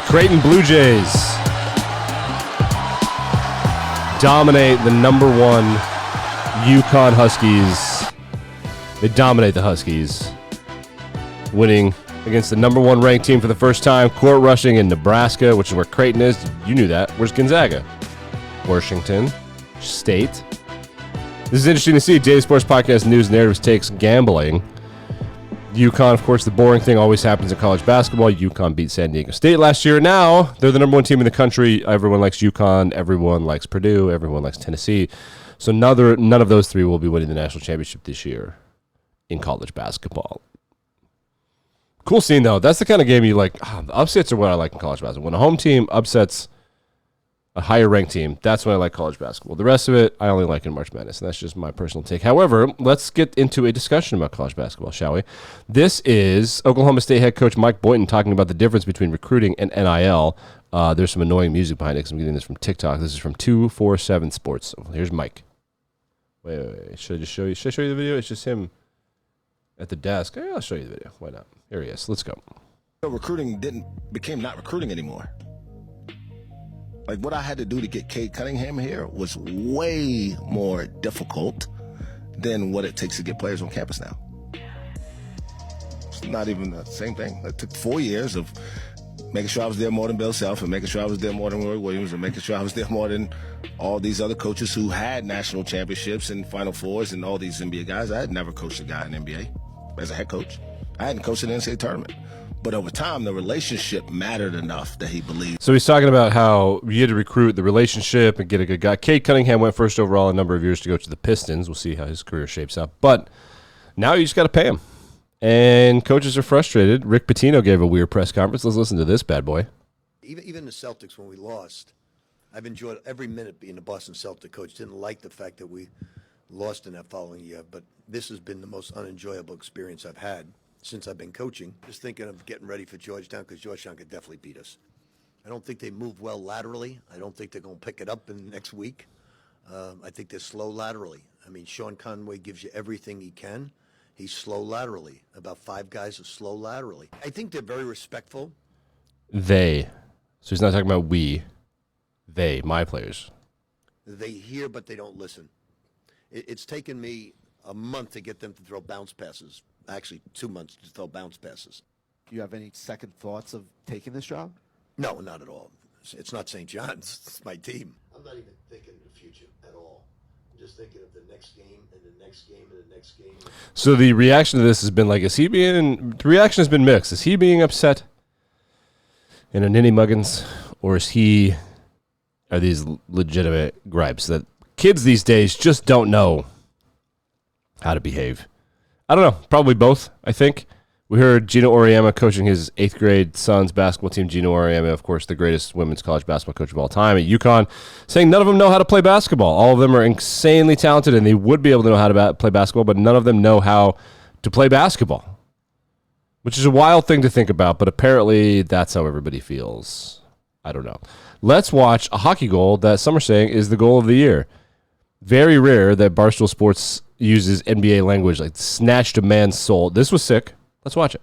Creighton Blue Jays dominate the number one UConn Huskies. They dominate the Huskies, winning against the number one ranked team for the first time, court rushing in Nebraska, which is where Creighton is. You knew that. Where's Gonzaga? Washington State. This is interesting to see. Daily Sports Podcast News Narratives Takes Gambling. UConn, of course, the boring thing always happens in college basketball. UConn beat San Diego State last year. Now they're the number one team in the country. Everyone likes UConn. Everyone likes Purdue. Everyone likes Tennessee. So none of those three will be winning the national championship this year in college basketball. Cool scene, though. That's the kind of game you like. The upsets are what I like in college basketball. When a home team upsets a higher-ranked team, that's when I like college basketball. The rest of it, I only like in March Madness, and that's just my personal take. However, let's get into a discussion about college basketball, shall we? This is Oklahoma State head coach Mike Boynton talking about the difference between recruiting and NIL. There's some annoying music behind it because I'm getting this from TikTok. This is from 247 Sports. So here's Mike. Wait. Should I just show you? Should I show you the video? It's just him at the desk. Yeah, I'll show you the video. Why not? Here he is. Let's go. Recruiting became not recruiting anymore. Like, what I had to do to get Cade Cunningham here was way more difficult than what it takes to get players on campus now. It's not even the same thing. It took 4 years of making sure I was there more than Bill Self and making sure I was there more than Roy Williams and making sure I was there more than all these other coaches who had national championships and Final Fours and all these NBA guys. I had never coached a guy in NBA as a head coach. I hadn't coached an NCAA tournament. But over time, the relationship mattered enough that he believed. So he's talking about how you had to recruit the relationship and get a good guy. Cade Cunningham went first overall a number of years to go to the Pistons. We'll see how his career shapes up. But now you just got to pay him. And coaches are frustrated. Rick Pitino gave a weird press conference. Let's listen to this bad boy. Even the Celtics, when we lost, I've enjoyed every minute being a Boston Celtic coach. Didn't like the fact that we lost in that following year. But this has been the most unenjoyable experience I've had since I've been coaching. Just thinking of getting ready for Georgetown because Georgetown could definitely beat us. I don't think they move well laterally. I don't think they're going to pick it up in the next week. I think they're slow laterally. I mean, Sean Conway gives you everything he can. He's slow laterally. About 5 guys are slow laterally. I think they're very respectful. They. So he's not talking about we. They, my players. They hear, but they don't listen. It's taken me a month to get them to throw bounce passes. Actually, 2 months to throw bounce passes. Do you have any second thoughts of taking this job? No, not at all. It's not St. John's. It's my team. I'm not even thinking of the future at all. I'm just thinking of the next game and the next game and the next game. So the reaction to this has been like, the reaction has been mixed. Is he being upset in a ninny muggins, or are these legitimate gripes that kids these days just don't know how to behave? I don't know. Probably both, I think. We heard Gino Auriemma coaching his 8th grade son's basketball team. Gino Auriemma, of course, the greatest women's college basketball coach of all time at UConn, saying none of them know how to play basketball. All of them are insanely talented, and they would be able to know how to play basketball, but none of them know how to play basketball, which is a wild thing to think about, but apparently that's how everybody feels. I don't know. Let's watch a hockey goal that some are saying is the goal of the year. Very rare that Barstool Sports uses NBA language, like snatched a man's soul. This was sick. Let's watch it.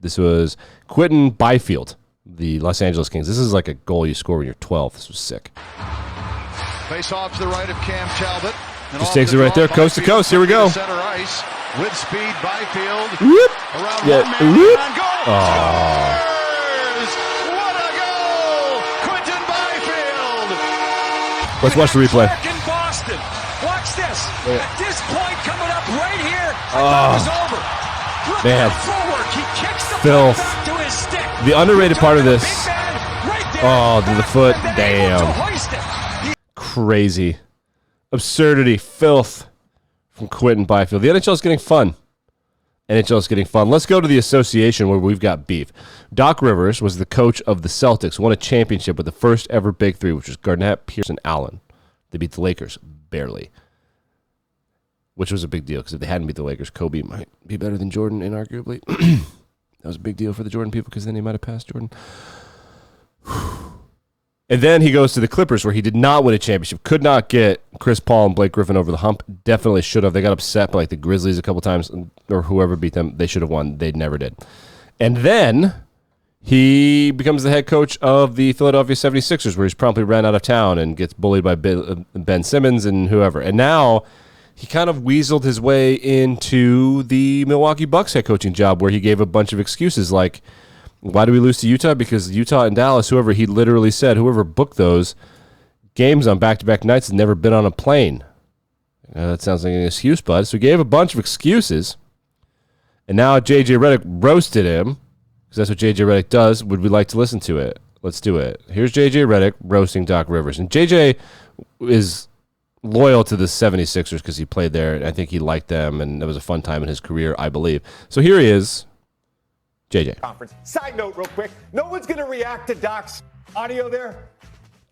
This was Quentin Byfield, the Los Angeles Kings. This is like a goal you score when you're 12. This was sick. Face off to the right of Cam Talbot. Just takes it right there, coast to coast. Here we go. Center ice with speed. Byfield. Whoop. Around Yeah. one man. Whoop. On goal. Oh. Scores! What a goal! Quentin Byfield. Let's watch the replay. Back in Boston. Watch this. At this point coming up right here, I thought it was over. Look Man. at the footwork. He kicks the Filth. puck back to his stick. The underrated part of this. Big man right there. Oh, to the foot. And then able to Damn. hoist it. Crazy. Absurdity. Filth from Quentin Byfield. The NHL is getting fun. NHL is getting fun. Let's go to the association where we've got beef. Doc Rivers was the coach of the Celtics, won a championship with the first ever Big Three, which was Garnett, Pierce, and Allen. They beat the Lakers, barely. Which was a big deal, because if they hadn't beat the Lakers, Kobe might be better than Jordan, inarguably. That was a big deal for the Jordan people, because then he might have passed Jordan. And then he goes to the Clippers, where he did not win a championship, could not get Chris Paul and Blake Griffin over the hump. Definitely should have. They got upset by like the Grizzlies a couple times, or whoever beat them. They should have won. They never did. And then he becomes the head coach of the Philadelphia 76ers, where he's promptly ran out of town and gets bullied by Ben Simmons and whoever. And now he kind of weaseled his way into the Milwaukee Bucks head coaching job, where he gave a bunch of excuses like, why do we lose to Utah? Because Utah and Dallas, he literally said, whoever booked those games on back-to-back nights has never been on a plane. That sounds like an excuse, bud. So he gave a bunch of excuses. And now J.J. Reddick roasted him, because that's what J.J. Reddick does. Would we like to listen to it? Let's do it. Here's J.J. Reddick roasting Doc Rivers. And J.J. is loyal to the 76ers because he played there, and I think he liked them, and it was a fun time in his career, I believe. So here he is, J.J. Conference. Side note real quick, no one's going to react to Doc's audio there.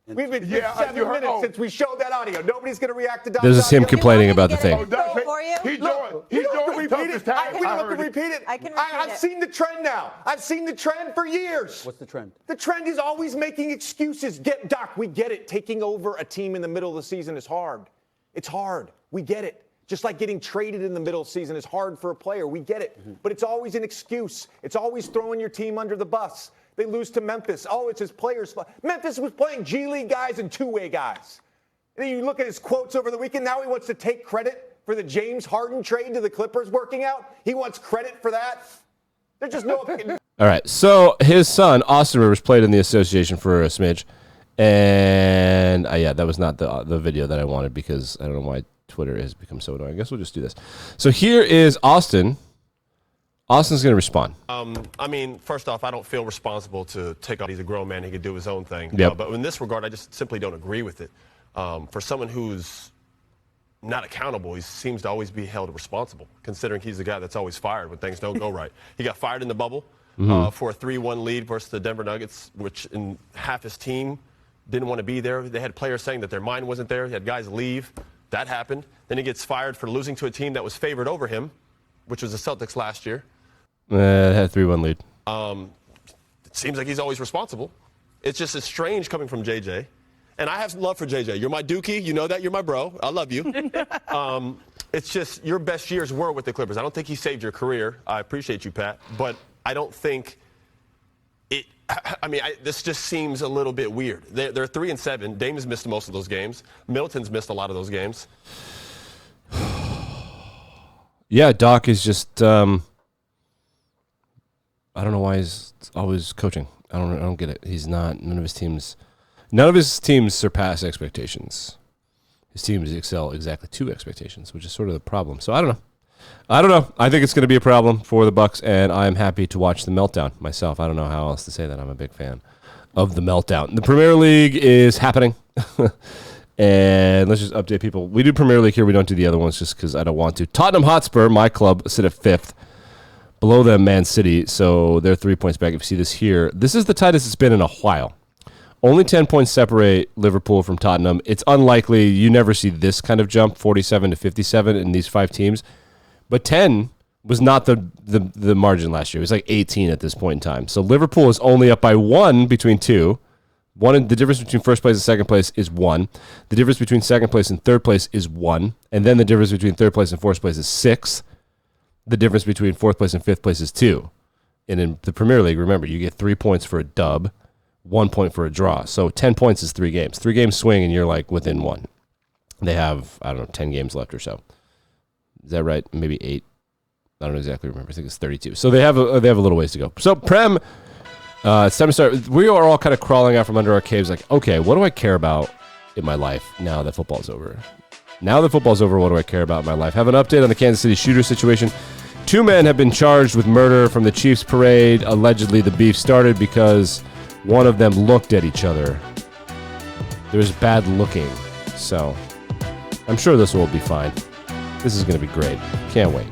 We've been here 7 minutes since we showed that audio. Nobody's going to react to Doc's audio. This is him complaining about the thing. We don't have to repeat it. I can repeat I've seen the trend now. I've seen the trend for years. What's the trend? The trend is always making excuses. Doc, we get it. Taking over a team in the middle of the season is hard. It's hard. We get it. Just like getting traded in the middle of the season is hard for a player. We get it. But it's always an excuse. It's always throwing your team under the bus. They lose to Memphis. Oh, it's his players' fault. Memphis was playing G League guys and two-way guys. And then you look at his quotes over the weekend. Now he wants to take credit for the James Harden trade to the Clippers working out. He wants credit for that. There's just no. All right. So his son, Austin Rivers, played in the association for a smidge. And yeah, that was not the video that I wanted, because I don't know why Twitter has become so annoying. I guess we'll just do this. So here is Austin. Austin's going to respond. I mean, first off, I don't feel responsible to take off. He's a grown man. He can do his own thing. Yep. But in this regard, I just simply don't agree with it. For someone who's not accountable, he seems to always be held responsible, considering he's the guy that's always fired when things don't go right. He got fired in the bubble for a 3-1 lead versus the Denver Nuggets, which in half his team didn't want to be there. They had players saying that their mind wasn't there. He had guys leave. That happened. Then he gets fired for losing to a team that was favored over him, which was the Celtics last year. Had a 3-1 lead. It seems like he's always responsible. It's just as strange coming from JJ. And I have love for JJ. You're my dookie. You know that. You're my bro. I love you. It's just your best years were with the Clippers. I don't think he saved your career. I appreciate you, Pat. But I don't think it – I mean, this just seems a little bit weird. They're 3-7. Dame has missed most of those games. Middleton's missed a lot of those games. Yeah, Doc is just I don't know why he's always coaching. I don't get it. He's not. None of his teams surpass expectations. His teams excel exactly to expectations, which is sort of the problem. So I don't know. I think it's going to be a problem for the Bucks, and I'm happy to watch the meltdown myself. I don't know how else to say that. I'm a big fan of the meltdown. The Premier League is happening. And let's just update people. We do Premier League here. We don't do the other ones just because I don't want to. Tottenham Hotspur, my club, sit at 5th. Below them, Man City. So they're 3 points back. If you see this here, this is the tightest it's been in a while. Only 10 points separate Liverpool from Tottenham. It's unlikely. You never see this kind of jump, 47 to 57 in these 5 teams. But 10 was not the margin last year. It was like 18 at this point in time. So Liverpool is only up by 1 between 2. The difference between first place and second place is 1. The difference between second place and third place is 1. And then the difference between third place and fourth place is 6. The difference between fourth place and fifth place is 2. And in the Premier League, remember, you get 3 points for a dub, 1 point for a draw. So 10 points is 3 games. 3 games swing, and you're like within 1. They have, 10 games left or so. Is that right? Maybe 8. I don't exactly remember. I think it's 32. So they have a little ways to go. So Prem, it's time to start. We are all kind of crawling out from under our caves like, okay, what do I care about in my life now that football's over? Now that football's over, what do I care about in my life? Have an update on the Kansas City shooter situation. 2 men have been charged with murder from the Chiefs parade. Allegedly, the beef started because one of them looked at each other. There was bad looking. So I'm sure this will be fine. This is going to be great. Can't wait.